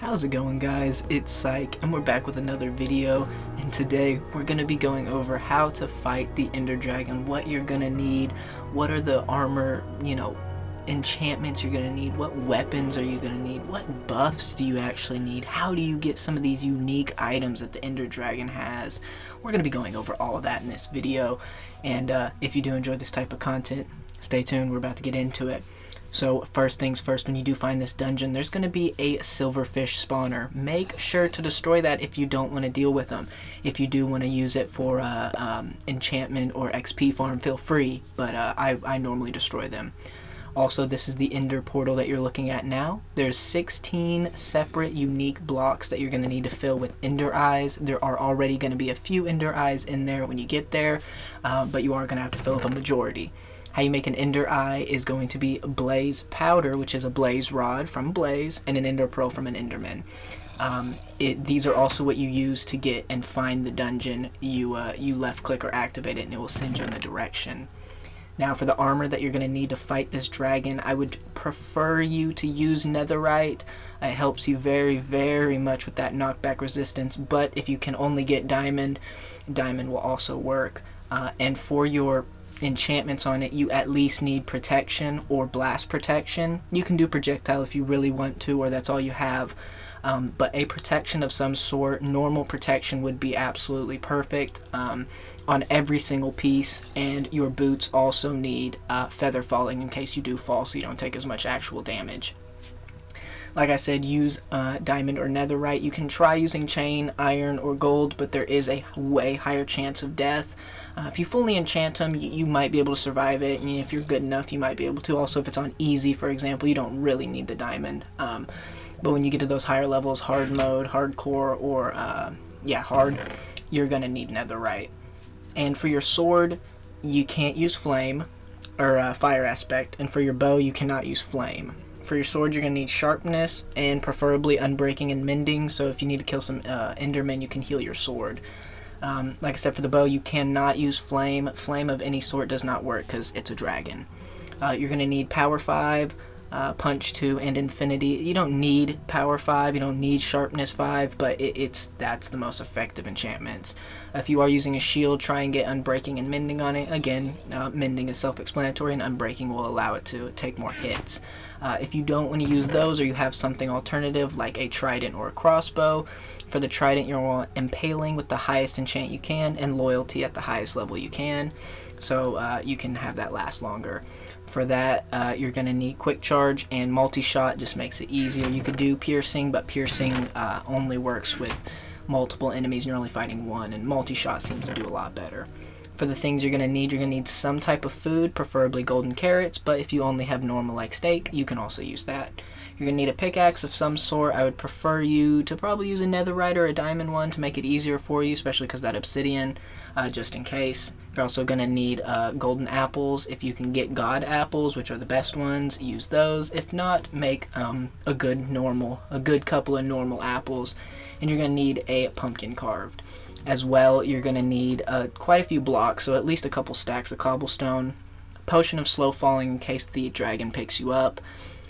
How's it going, guys? It's Psych, and we're back with another video, and today we're going to be going over how to fight the Ender Dragon, what you're going to need, what are the armor, enchantments you're going to need, what weapons are you going to need, what buffs do you actually need, how do you get some of these unique items that the Ender Dragon has. We're going to be going over all of that in this video, and if you do enjoy this type of content, stay tuned, we're about to get into it. So first things first, when you do find this dungeon, there's going to be a Silverfish Spawner. Make sure to destroy that if you don't want to deal with them. If you do want to use it for enchantment or XP farm, feel free, but I normally destroy them. Also, this is the Ender portal that you're looking at now. There's 16 separate unique blocks that you're going to need to fill with Ender eyes. There are already going to be a few Ender eyes in there when you get there, but you are going to have to fill up a majority. How you make an Ender Eye is going to be Blaze Powder, which is a Blaze Rod from Blaze, and an Ender Pearl from an Enderman. These are also what you use to get and find the dungeon. You left click or activate it and it will send you in the direction. Now for the armor that you're going to need to fight this dragon, I would prefer you to use netherite. It helps you very, very much with that knockback resistance, but if you can only get diamond, diamond will also work. And for your enchantments on it, you at least need protection or blast protection. You can do projectile if you really want to, or that's all you have, but a protection of some sort, normal protection, would be absolutely perfect on every single piece. And your boots also need feather falling in case you do fall, so you don't take as much actual damage. Like I said, use diamond or netherite. You can try using chain, iron, or gold, but there is a way higher chance of death. If you fully enchant them, you might be able to survive it, and if you're good enough, you might be able to. Also, if it's on easy, for example, you don't really need the diamond. But when you get to those higher levels, hard mode, hardcore, or hard, you're going to need netherite. And for your sword, you can't use flame, or fire aspect, and for your bow, you cannot use flame. For your sword, you're going to need sharpness, and preferably unbreaking and mending, so if you need to kill some endermen, you can heal your sword. Like I said, for the bow, you cannot use flame. Flame of any sort does not work because it's a dragon. You're going to need power 5, punch 2, and infinity. You don't need power 5, you don't need sharpness 5, but that's the most effective enchantments. If you are using a shield, try and get unbreaking and mending on it. Again, mending is self-explanatory, and unbreaking will allow it to take more hits. If you don't want to use those, or you have something alternative like a trident or a crossbow, for the trident you want impaling with the highest enchant you can, and loyalty at the highest level you can, so you can have that last longer. For that, you're going to need quick charge, and multi-shot just makes it easier. You could do piercing, but piercing only works with multiple enemies, and you're only fighting one, and multi-shot seems to do a lot better. For the things you're going to need some type of food, preferably golden carrots, but if you only have normal like steak, you can also use that. You're going to need a pickaxe of some sort. I would prefer you to probably use a netherite or a diamond one to make it easier for you, especially because that obsidian, just in case. You're also going to need golden apples. If you can get god apples, which are the best ones, use those. If not, make a good couple of normal apples. And you're going to need a pumpkin carved. As well, you're going to need quite a few blocks, so at least a couple stacks of cobblestone. Potion of slow falling in case the dragon picks you up.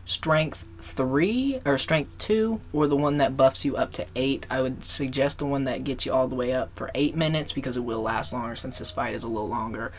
Strength 3 or strength 2, or the one that buffs you up to 8. I would suggest the one that gets you all the way up for 8 minutes because it will last longer since this fight is a little longer.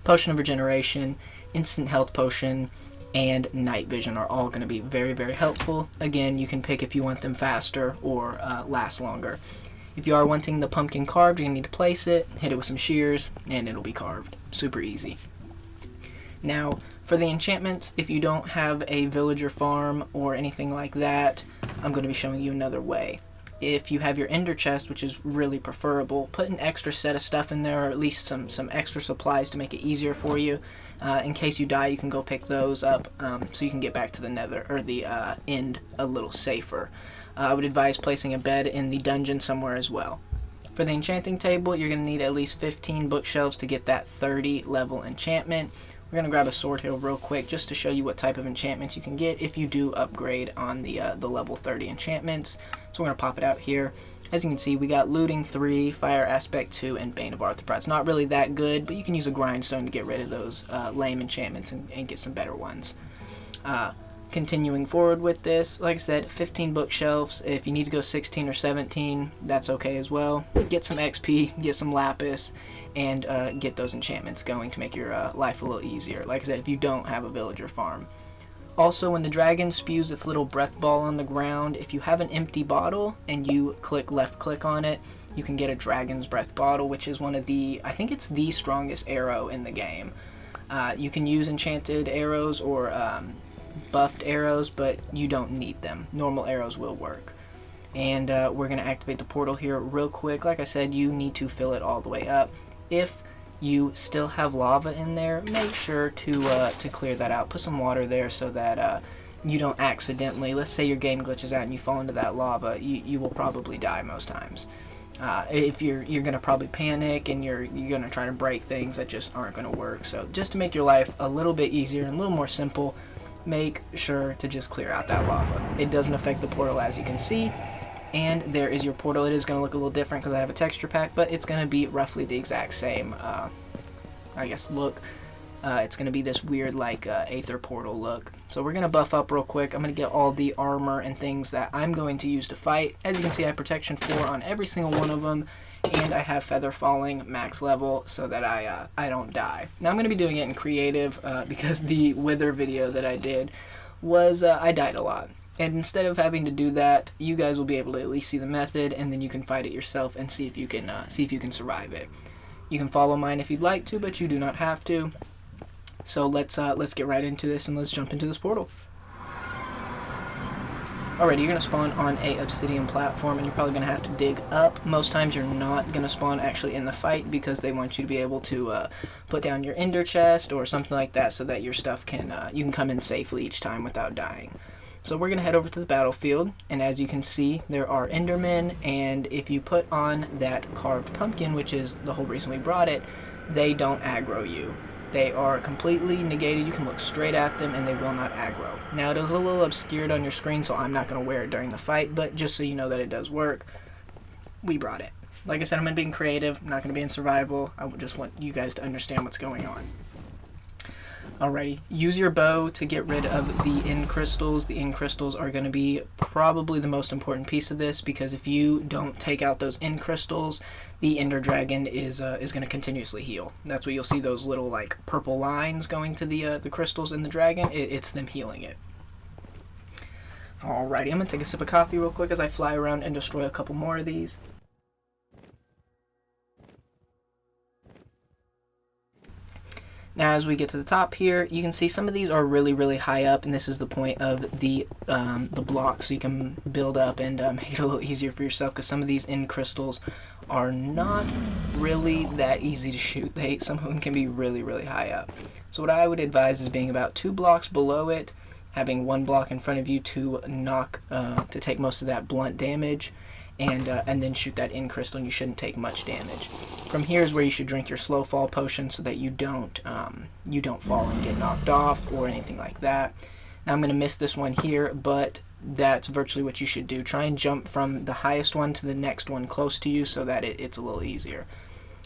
Potion of regeneration, instant health potion, and night vision are all going to be very, very helpful. Again, you can pick if you want them faster or last longer. If you are wanting the pumpkin carved, you're going to need to place it, hit it with some shears, and it'll be carved. Super easy. Now, for the enchantments, if you don't have a villager farm or anything like that, I'm going to be showing you another way. If you have your ender chest, which is really preferable, put an extra set of stuff in there, or at least some extra supplies to make it easier for you. In case you die, you can go pick those up, so you can get back to the nether, or the end, a little safer. I would advise placing a bed in the dungeon somewhere as well. For the enchanting table, you're going to need at least 15 bookshelves to get that 30 level enchantment. We're going to grab a sword here real quick just to show you what type of enchantments you can get if you do upgrade on the level 30 enchantments. So we're going to pop it out here. As you can see, we got Looting 3, Fire Aspect 2, and Bane of Arthropod. It's not really that good, but you can use a grindstone to get rid of those lame enchantments and get some better ones. Continuing forward with this, like I said, 15 bookshelves. If you need to go 16 or 17, that's okay as well. Get some XP, get some lapis, and get those enchantments going to make your life a little easier. Like I said, if you don't have a villager farm. Also, when the dragon spews its little breath ball on the ground, if you have an empty bottle and you left click on it, you can get a dragon's breath bottle, which is one of the, I think it's the strongest arrow in the game. You can use enchanted arrows or buffed arrows, but you don't need them. Normal arrows will work. And we're going to activate the portal here real quick. Like I said, you need to fill it all the way up. If you still have lava in there, make sure to clear that out. Put some water there so that you don't accidentally, let's say your game glitches out and you fall into that lava, you will probably die most times. If you're gonna probably panic and you're gonna try to break things that just aren't gonna work. So just to make your life a little bit easier and a little more simple, make sure to just clear out that lava. It doesn't affect the portal, as you can see. And there is your portal. It is going to look a little different because I have a texture pack, but it's going to be roughly the exact same, I guess, look. It's going to be this weird, like, Aether portal look. So we're going to buff up real quick. I'm going to get all the armor and things that I'm going to use to fight. As you can see, I have protection 4 on every single one of them, and I have feather falling max level so that I don't die. Now I'm going to be doing it in creative because the wither video that I did was I died a lot. And instead of having to do that, you guys will be able to at least see the method, and then you can fight it yourself and see if you can survive it. You can follow mine if you'd like to, but you do not have to. So let's get right into this and let's jump into this portal. Alrighty, you're gonna spawn on a obsidian platform, and you're probably gonna have to dig up. Most times you're not gonna spawn actually in the fight because they want you to be able to put down your ender chest or something like that, so that your stuff can you can come in safely each time without dying. So we're going to head over to the battlefield, and as you can see, there are endermen, and if you put on that carved pumpkin, which is the whole reason we brought it, they don't aggro you. They are completely negated. You can look straight at them, and they will not aggro. Now, it is a little obscured on your screen, so I'm not going to wear it during the fight, but just so you know that it does work, we brought it. Like I said, I'm going to be in creative, I'm not going to be in survival. I just want you guys to understand what's going on. Alrighty, use your bow to get rid of the end crystals. The end crystals are going to be probably the most important piece of this, because if you don't take out those end crystals, the ender dragon is going to continuously heal. That's what you'll see, those little like purple lines going to the crystals in the dragon. It's them healing it. Alrighty, I'm going to take a sip of coffee real quick as I fly around and destroy a couple more of these. Now, as we get to the top here, you can see some of these are really, really high up, and this is the point of the blocks, so you can build up and make it a little easier for yourself, because some of these end crystals are not really that easy to shoot. Some of them can be really, really high up. So what I would advise is being about 2 blocks below it, having 1 block in front of you to to take most of that blunt damage, and then shoot that end crystal, and you shouldn't take much damage. From here is where you should drink your slow fall potion so that you don't fall and get knocked off or anything like that. Now I'm going to miss this one here, but that's virtually what you should do. Try and jump from the highest one to the next one close to you so that it's a little easier.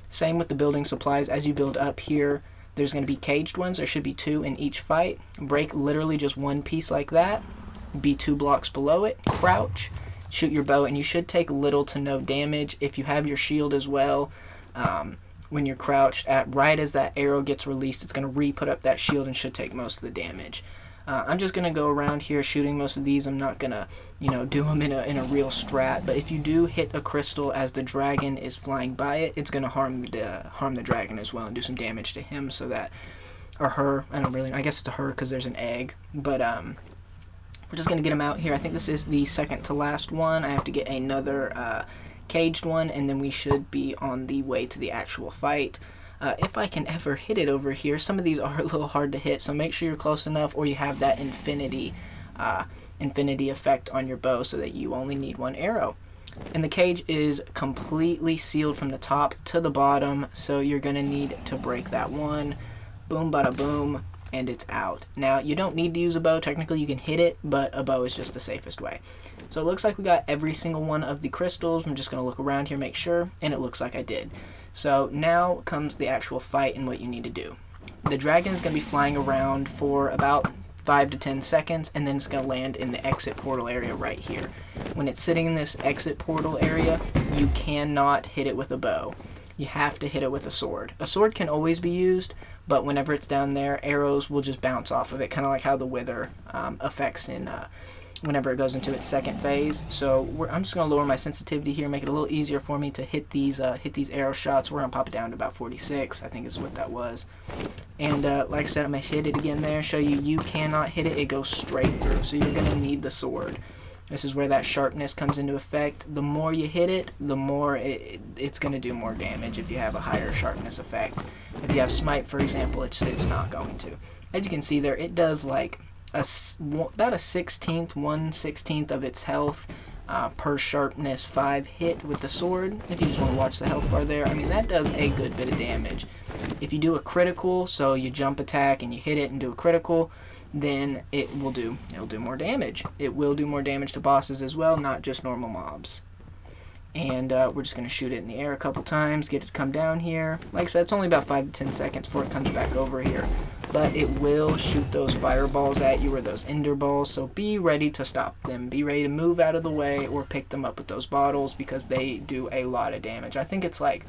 Same with the building supplies. As you build up here, there's going to be caged ones. There should be 2 in each fight. Break literally just 1 piece like that. Be 2 blocks below it. Crouch. Shoot your bow, and you should take little to no damage. If you have your shield as well, when you're crouched, right as that arrow gets released, it's going to re-put up that shield and should take most of the damage. I'm just going to go around here shooting most of these. I'm not going to, do them in a real strat, but if you do hit a crystal as the dragon is flying by it, it's going to harm the dragon as well and do some damage to him, so that, or her, I guess it's a her because there's an egg, but we're just going to get him out here. I think this is the second to last one. I have to get another caged one, and then we should be on the way to the actual fight. If I can ever hit it over here. Some of these are a little hard to hit, so make sure you're close enough, or you have that infinity effect on your bow so that you only need 1 arrow. And the cage is completely sealed from the top to the bottom, so you're going to need to break that one. Boom, bada boom, and it's out. Now, you don't need to use a bow. Technically, you can hit it, but a bow is just the safest way. So it looks like we got every single one of the crystals. I'm just going to look around here, make sure, and it looks like I did. So now comes the actual fight and what you need to do. The dragon is going to be flying around for about 5 to 10 seconds, and then it's going to land in the exit portal area right here. When it's sitting in this exit portal area, you cannot hit it with a bow. You have to hit it with a sword. A sword can always be used, but whenever it's down there, arrows will just bounce off of it, kind of like how the wither affects in whenever it goes into its second phase. So I'm just going to lower my sensitivity here, make it a little easier for me to hit these arrow shots. We're going to pop it down to about 46, I think is what that was. And like I said, I'm going to hit it again there, show you cannot hit it. It goes straight through, so you're going to need the sword. This is where that sharpness comes into effect. The more you hit it, the more it's going to do more damage if you have a higher sharpness effect. If you have smite, for example, it's not going to. As you can see there, it does like about a 1/16 of its health per sharpness 5 hit with the sword. If you just want to watch the health bar there, I mean, that does a good bit of damage. If you do a critical, so you jump attack and you hit it and do a critical, then it'll do more damage. It will do more damage to bosses as well, not just normal mobs. And we're just going to shoot it in the air a couple times, get it to come down here. Like I said, it's only about 5 to 10 seconds before it comes back over here. But it will shoot those fireballs at you, or those ender balls, so be ready to stop them. Be ready to move out of the way or pick them up with those bottles, because they do a lot of damage. I think it's like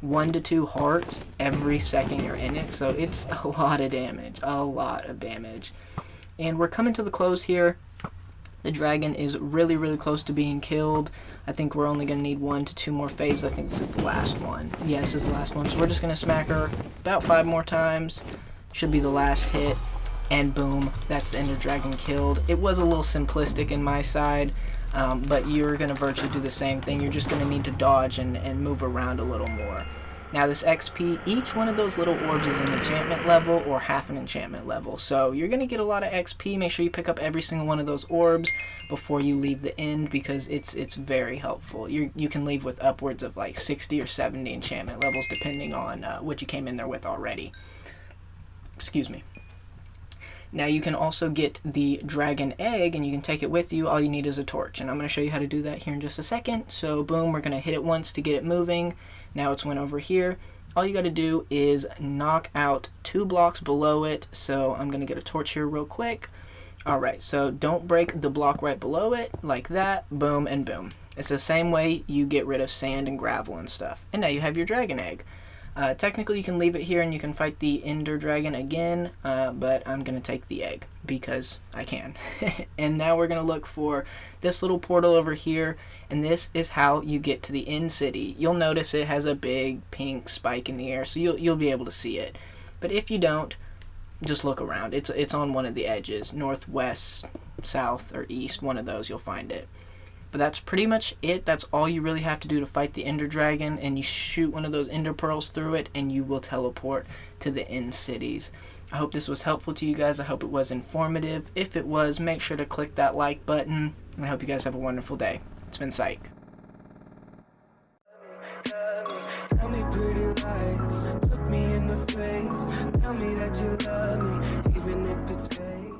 1 to 2 hearts every second you're in it, so it's a lot of damage. A lot of damage. And we're coming to the close here. The dragon is really, really close to being killed. I think we're only going to need 1 to 2 more phases. I think this is the last one. Yeah, this is the last one. So we're just going to smack her about 5 more times. Should be the last hit. And boom, that's the ender dragon killed. It was a little simplistic in my side, but you're going to virtually do the same thing. You're just going to need to dodge and move around a little more. Now this XP, each one of those little orbs is an enchantment level or half an enchantment level. So you're going to get a lot of XP. Make sure you pick up every single one of those orbs before you leave the end, because it's very helpful. You can leave with upwards of like 60 or 70 enchantment levels depending on what you came in there with already. Excuse me. Now you can also get the dragon egg, and you can take it with you. All you need is a torch, and I'm going to show you how to do that here in just a second. So boom, we're going to hit it once to get it moving. Now it's went over here. All you got to do is knock out 2 blocks below it. So I'm going to get a torch here real quick. Alright, so don't break the block right below it, like that, boom, and boom. It's the same way you get rid of sand and gravel and stuff. And now you have your dragon egg. Technically you can leave it here and you can fight the ender dragon again, but I'm going to take the egg because I can. And now we're going to look for this little portal over here, and this is how you get to the end city. You'll notice it has a big pink spike in the air, so you'll be able to see it. But if you don't, just look around. It's on one of the edges, northwest, south, or east, one of those, you'll find it. But that's pretty much it. That's all you really have to do to fight the ender dragon, and you shoot one of those ender pearls through it and you will teleport to the end cities. I hope this was helpful to you guys. I hope it was informative. If it was, make sure to click that like button, and I hope you guys have a wonderful day. It's been Psych. Tell me pretty lies, look me in the face, tell me that you love me, even if it's fake.